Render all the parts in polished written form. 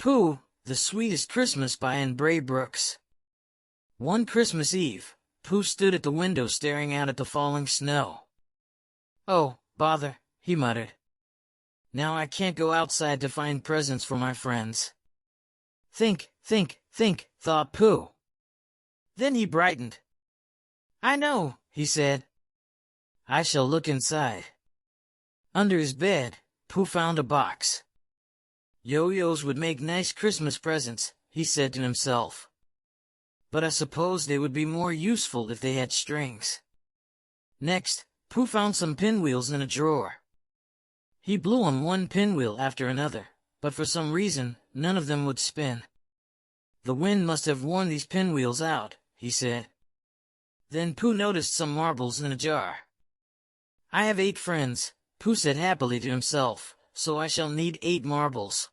Pooh, The Sweetest Christmas by Anne Brooks. One Christmas Eve, Pooh stood at the window staring out at the falling snow. "Oh, bother," he muttered. "Now I can't go outside to find presents for my friends." Think, thought Pooh. Then he brightened. "I know," he said. "I shall look inside." Under his bed, Pooh found a box. Yo-yos would make nice Christmas presents, he said to himself. But I suppose they would be more useful if they had strings. Next, Pooh found some pinwheels in a drawer. He blew on one pinwheel after another, but for some reason, none of them would spin. "The wind must have worn these pinwheels out," he said. Then Pooh noticed some marbles in a jar. "I have 8 friends," Pooh said happily to himself, "so I shall need 8 marbles.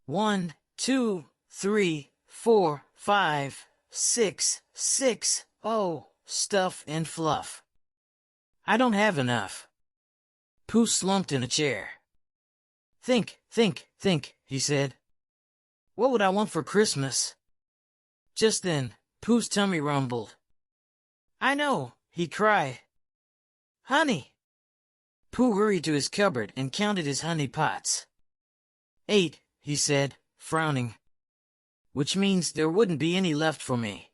1, 2, 3, 4, 5, 6. Oh, stuff and fluff. I don't have enough." Pooh slumped in a chair. Think, he said. "What would I want for Christmas?" Just then, Pooh's tummy rumbled. "I know," he cried. "Honey!" Pooh hurried to his cupboard and counted his honey pots. 8, he said, frowning. "Which means there wouldn't be any left for me."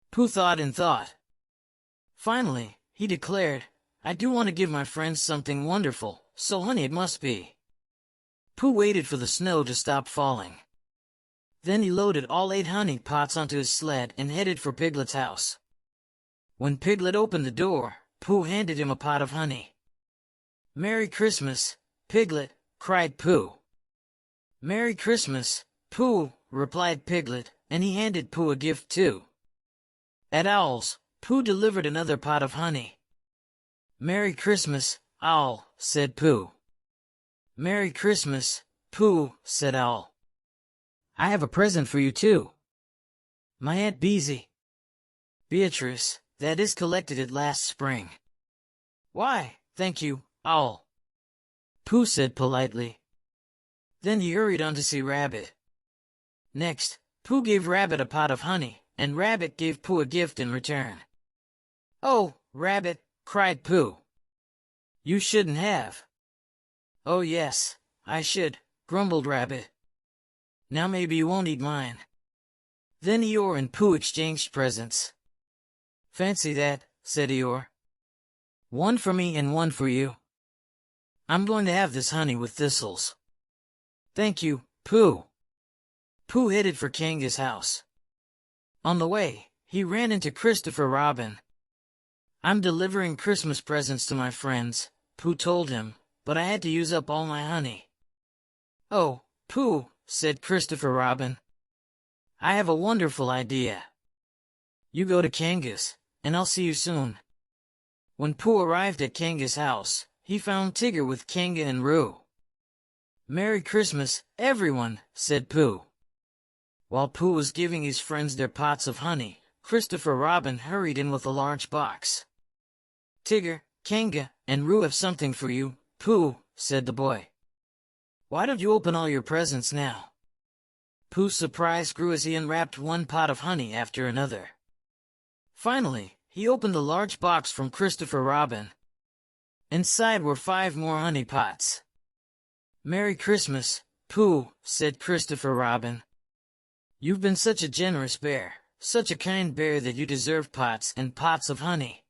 Pooh thought and thought. Finally, he declared, "I do want to give my friends something wonderful, so honey it must be." Pooh waited for the snow to stop falling. Then he loaded all 8 honey pots onto his sled and headed for Piglet's house. When Piglet opened the door, Pooh handed him a pot of honey. "Merry Christmas, Piglet," cried Pooh. "Merry Christmas, Pooh," replied Piglet, and he handed Pooh a gift too. At Owl's, Pooh delivered another pot of honey. "Merry Christmas, Owl," said Pooh. "Merry Christmas, Pooh," said Owl. "I have a present for you too. My Aunt Beatrice, that is collected it last spring." "Why, thank you, Owl," Pooh said politely. Then he hurried on to see Rabbit. Next, Pooh gave Rabbit a pot of honey, and Rabbit gave Pooh a gift in return. "Oh, Rabbit," cried Pooh. "You shouldn't have." "Oh yes, I should," grumbled Rabbit. "Now maybe you won't eat mine." Then Eeyore and Pooh exchanged presents. "Fancy that," said Eeyore. "One for me and one for you. I'm going to have this honey with thistles." "Thank you, Pooh." Pooh headed for Kanga's house. On the way, he ran into Christopher Robin. "I'm delivering Christmas presents to my friends," Pooh told him, "but I had to use up all my honey." "Oh, Pooh," said Christopher Robin. "I have a wonderful idea. You go to Kanga's, and I'll see you soon." When Pooh arrived at Kanga's house, he found Tigger with Kanga and Roo. "Merry Christmas, everyone," said Pooh. While Pooh was giving his friends their pots of honey, Christopher Robin hurried in with a large box. "Tigger, Kanga, and Roo have something for you, Pooh," said the boy. "Why don't you open all your presents now?" Pooh's surprise grew as he unwrapped one pot of honey after another. Finally, he opened a large box from Christopher Robin. Inside were 5 more honey pots. "Merry Christmas, Pooh," said Christopher Robin. "You've been such a generous bear, such a kind bear that you deserve pots and pots of honey."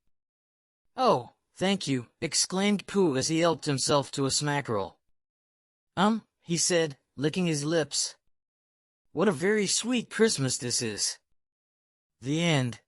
"Oh, thank you," exclaimed Pooh as he helped himself to a smackerel. He said, licking his lips. "What a very sweet Christmas this is." The end.